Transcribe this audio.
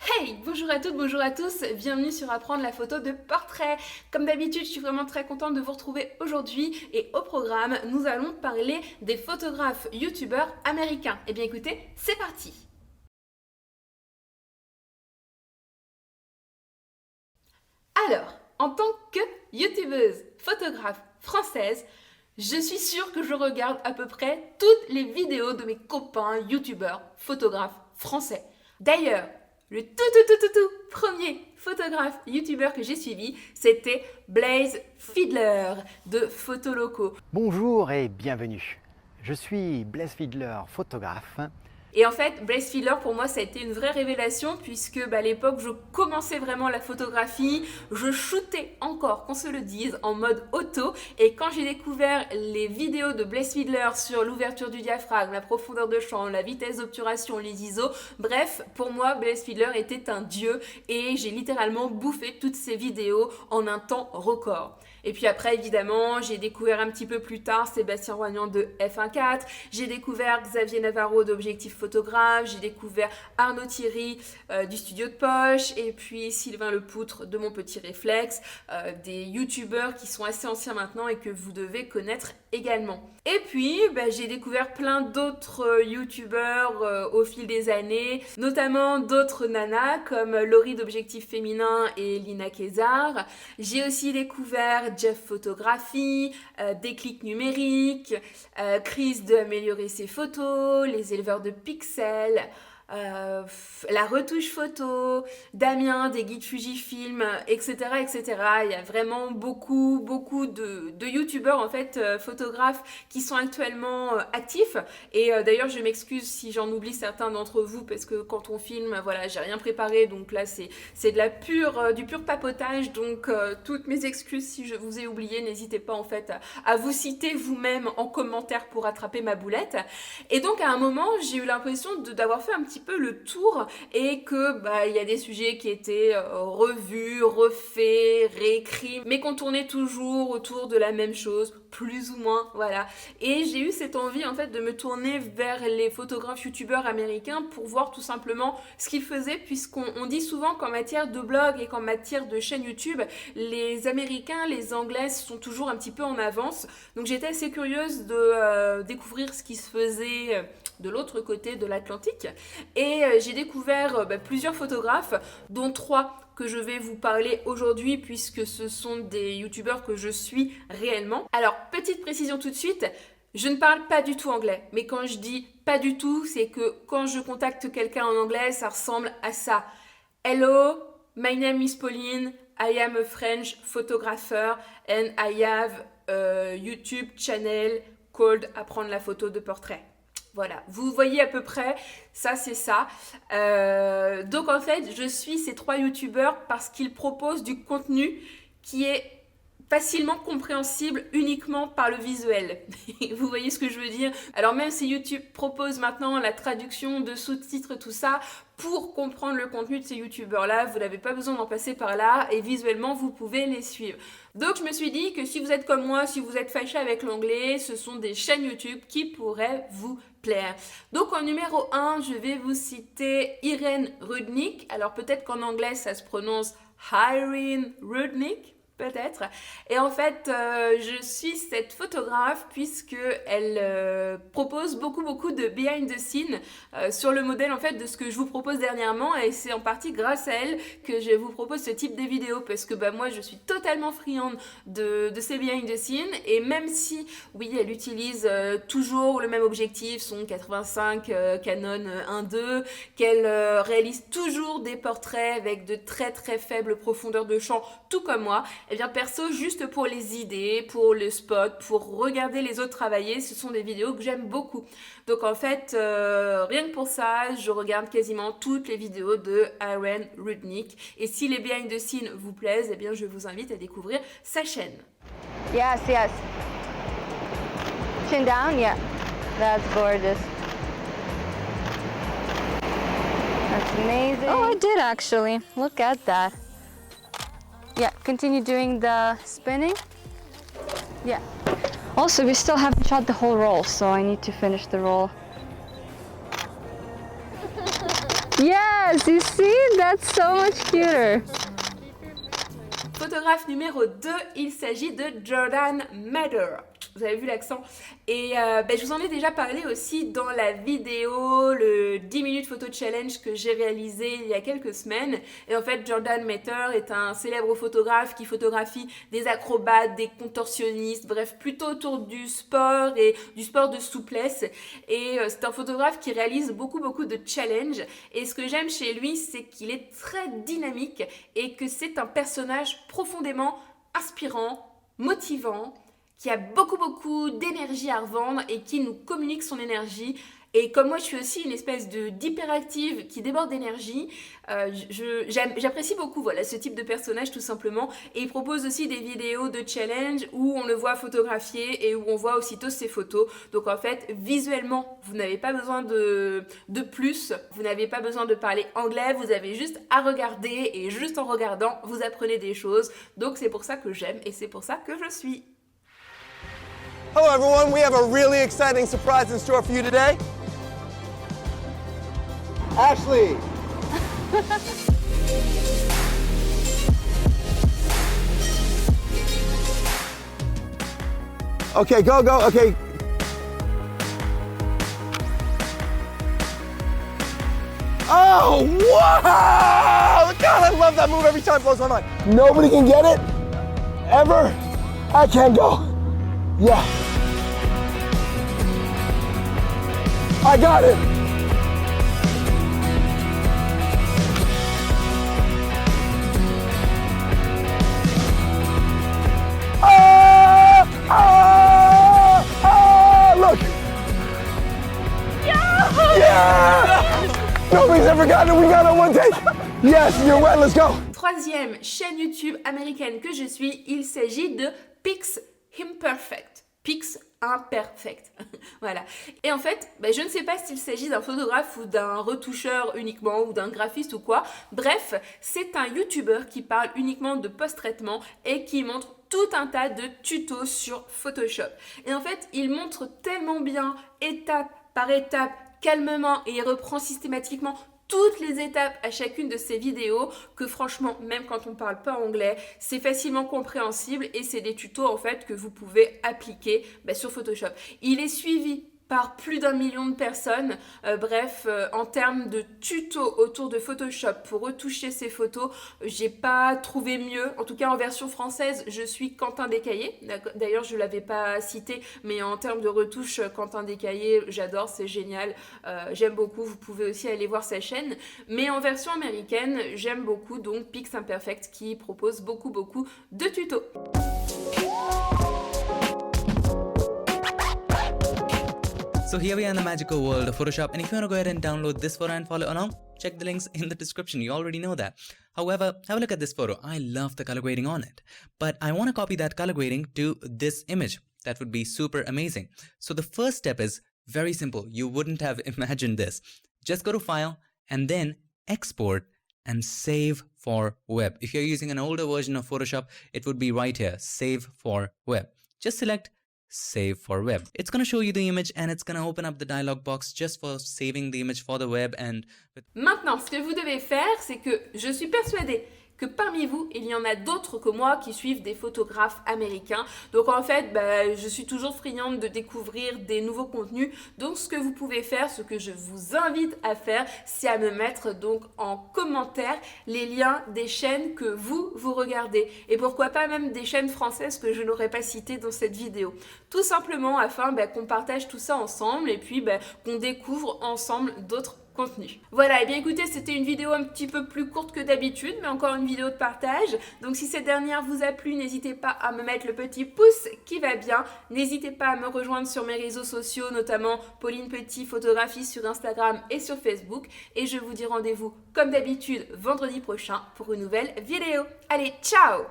Hey, bonjour à toutes, bonjour à tous, bienvenue sur Apprendre la photo de portrait. Comme d'habitude, je suis vraiment très contente de vous retrouver aujourd'hui et au programme, nous allons parler des photographes youtubeurs américains. Eh bien écoutez, c'est parti. Alors, en tant que youtubeuse, photographe française, je suis sûre que je regarde à peu près toutes les vidéos de mes copains youtubeurs, photographes français. D'ailleurs, le tout premier photographe youtubeur que j'ai suivi, c'était Blaze Fiedler de Photoloco. Bonjour et bienvenue. Je suis Blaise Fiedler, photographe. Et en fait, Blaze Fiedler, pour moi, ça a été une vraie révélation puisque à l'époque, je commençais vraiment la photographie, je shootais encore, qu'on se le dise, en mode auto. Et quand j'ai découvert les vidéos de Blaze Fiedler sur l'ouverture du diaphragme, la profondeur de champ, la vitesse d'obturation, les ISO, bref, pour moi, Blaze Fiedler était un dieu et j'ai littéralement bouffé toutes ces vidéos en un temps record. Et puis après, évidemment, j'ai découvert un petit peu plus tard Sébastien Roignan de F1.4, j'ai découvert Xavier Navarro d'Objectif Photographe, j'ai découvert Arnaud Thierry du Studio de Poche, et puis Sylvain Lepoutre de Mon Petit Réflexe, des youtubeurs qui sont assez anciens maintenant et que vous devez connaître également. Et puis, j'ai découvert plein d'autres youtubeurs au fil des années, notamment d'autres nanas comme Laurie d'Objectif Féminin et Lina Kézard. J'ai aussi découvert Jeff Photographie, Déclic Numérique, Chris de Améliorer ses photos, les éleveurs de pixels, la retouche photo, Damien des guides Fujifilm, etc., etc. Il y a vraiment beaucoup de youtubeurs en fait, photographes qui sont actuellement actifs. Et d'ailleurs, je m'excuse si j'en oublie certains d'entre vous parce que quand on filme, voilà, j'ai rien préparé, donc là c'est de la du pur papotage. Donc toutes mes excuses si je vous ai oublié, n'hésitez pas en fait à vous citer vous-même en commentaire pour attraper ma boulette. Et donc à un moment, j'ai eu l'impression d'avoir fait un petit peu le tour et que il y a des sujets qui étaient revus, refaits, réécrits, mais qu'on tournait toujours autour de la même chose, plus ou moins, voilà. Et j'ai eu cette envie en fait de me tourner vers les photographes youtubeurs américains pour voir tout simplement ce qu'ils faisaient, puisqu'on dit souvent qu'en matière de blog et qu'en matière de chaîne YouTube, les Américains, les Anglais sont toujours un petit peu en avance. Donc j'étais assez curieuse de découvrir ce qui se faisait de l'autre côté de l'Atlantique. Et j'ai découvert plusieurs photographes, dont 3 que je vais vous parler aujourd'hui puisque ce sont des youtubeurs que je suis réellement. Alors, petite précision tout de suite, je ne parle pas du tout anglais, mais quand je dis pas du tout, c'est que quand je contacte quelqu'un en anglais, ça ressemble à ça. Hello, my name is Pauline, I am a French photographer and I have a YouTube channel called Apprendre la photo de portrait. Voilà, vous voyez à peu près, ça c'est ça. Donc en fait, je suis ces 3 youtubeurs parce qu'ils proposent du contenu qui est facilement compréhensible uniquement par le visuel. Vous voyez ce que je veux dire? Alors même si YouTube propose maintenant la traduction de sous-titres, tout ça, pour comprendre le contenu de ces youtubeurs-là, vous n'avez pas besoin d'en passer par là et visuellement, vous pouvez les suivre. Donc je me suis dit que si vous êtes comme moi, si vous êtes fâché avec l'anglais, ce sont des chaînes YouTube qui pourraient vous plaire. Donc en numéro 1, je vais vous citer Irene Rudnick. Alors peut-être qu'en anglais, ça se prononce Irene Rudnick, peut-être. Et en fait, je suis cette photographe puisque elle propose beaucoup de behind the scene sur le modèle en fait de ce que je vous propose dernièrement, et c'est en partie grâce à elle que je vous propose ce type de vidéo parce que moi je suis totalement friande de ces behind the scene, et même si oui elle utilise toujours le même objectif, son 85 Canon 1.2, qu'elle réalise toujours des portraits avec de très faibles profondeurs de champ tout comme moi, et bien perso, juste pour les idées, pour le spot, pour regarder les autres travailler, ce sont des vidéos que j'aime beaucoup. Donc en fait, rien que pour ça, je regarde quasiment toutes les vidéos de Irene Rudnick. Et si les behind the scenes vous plaisent, eh bien je vous invite à découvrir sa chaîne. Yes, yes. Chin down, yeah. That's gorgeous. That's amazing. Oh, I did actually. Look at that. Yeah, continue doing the spinning. Yeah. Also, we still haven't shot the whole roll, so I need to finish the roll. Yes, you see? That's so much cuter. Photographe numéro 2, il s'agit de Jordan Matter. Vous avez vu l'accent? Et je vous en ai déjà parlé aussi dans la vidéo, le 10 minutes photo challenge que j'ai réalisé il y a quelques semaines. Et en fait, Jordan Matter est un célèbre photographe qui photographie des acrobates, des contorsionnistes, bref, plutôt autour du sport et du sport de souplesse. Et c'est un photographe qui réalise beaucoup de challenges. Et ce que j'aime chez lui, c'est qu'il est très dynamique et que c'est un personnage profondément inspirant, motivant, qui a beaucoup d'énergie à revendre et qui nous communique son énergie. Et comme moi, je suis aussi une espèce d'hyperactive qui déborde d'énergie, j'apprécie beaucoup ce type de personnage tout simplement. Et il propose aussi des vidéos de challenge où on le voit photographier et où on voit aussitôt ses photos. Donc en fait, visuellement, vous n'avez pas besoin de plus, vous n'avez pas besoin de parler anglais, vous avez juste à regarder et juste en regardant, vous apprenez des choses. Donc c'est pour ça que j'aime et c'est pour ça que je suis. Hello everyone, we have a really exciting surprise in store for you today. Ashley! Okay, go, okay. Oh, wow! God, I love that move every time, it blows my mind. Nobody can get it, ever. I can't go. Yeah. I got it. Look. Yeah! Nobody's ever gotten it. We got it on one take. Yes, you're wet. Let's go. Troisième chaîne YouTube américaine que je suis, il s'agit de Pix Imperfect. Pix Imperfect. Voilà. Et en fait, je ne sais pas s'il s'agit d'un photographe ou d'un retoucheur uniquement ou d'un graphiste ou quoi. Bref, c'est un YouTuber qui parle uniquement de post-traitement et qui montre tout un tas de tutos sur Photoshop. Et en fait, il montre tellement bien, étape par étape, calmement, et il reprend systématiquement toutes les étapes à chacune de ces vidéos que franchement, même quand on parle pas anglais, c'est facilement compréhensible et c'est des tutos en fait que vous pouvez appliquer sur Photoshop. Il est suivi par plus d'1 million de personnes. En termes de tutos autour de Photoshop pour retoucher ses photos, j'ai pas trouvé mieux. En tout cas, en version française, je suis Quentin Descaillés. D'ailleurs, je l'avais pas cité, mais en termes de retouche, Quentin Descaillés, j'adore, c'est génial. J'aime beaucoup. Vous pouvez aussi aller voir sa chaîne. Mais en version américaine, j'aime beaucoup donc Pix Imperfect qui propose beaucoup de tutos. So here we are in the magical world of Photoshop, and if you want to go ahead and download this photo and follow along, check the links in the description. You already know that. However, have a look at this photo. I love the color grading on it, but I want to copy that color grading to this image. That would be super amazing. So the first step is very simple. You wouldn't have imagined this. Just go to File and then Export and Save for Web. If you're using an older version of Photoshop, it would be right here, Save for Web. Just select Save for Web. It's going to show you the image and it's going to open up the dialog box just for saving the image for the web. Maintenant, ce que vous devez faire, c'est que je suis persuadée que parmi vous, il y en a d'autres que moi qui suivent des photographes américains. Donc en fait, je suis toujours friande de découvrir des nouveaux contenus. Donc ce que vous pouvez faire, ce que je vous invite à faire, c'est à me mettre donc en commentaire les liens des chaînes que vous regardez. Et pourquoi pas même des chaînes françaises que je n'aurais pas citées dans cette vidéo. Tout simplement afin qu'on partage tout ça ensemble et puis qu'on découvre ensemble d'autres contenu. Voilà, et bien écoutez, c'était une vidéo un petit peu plus courte que d'habitude, mais encore une vidéo de partage. Donc si cette dernière vous a plu, n'hésitez pas à me mettre le petit pouce qui va bien. N'hésitez pas à me rejoindre sur mes réseaux sociaux, notamment Pauline Petit Photographie sur Instagram et sur Facebook. Et je vous dis rendez-vous comme d'habitude vendredi prochain pour une nouvelle vidéo. Allez, ciao!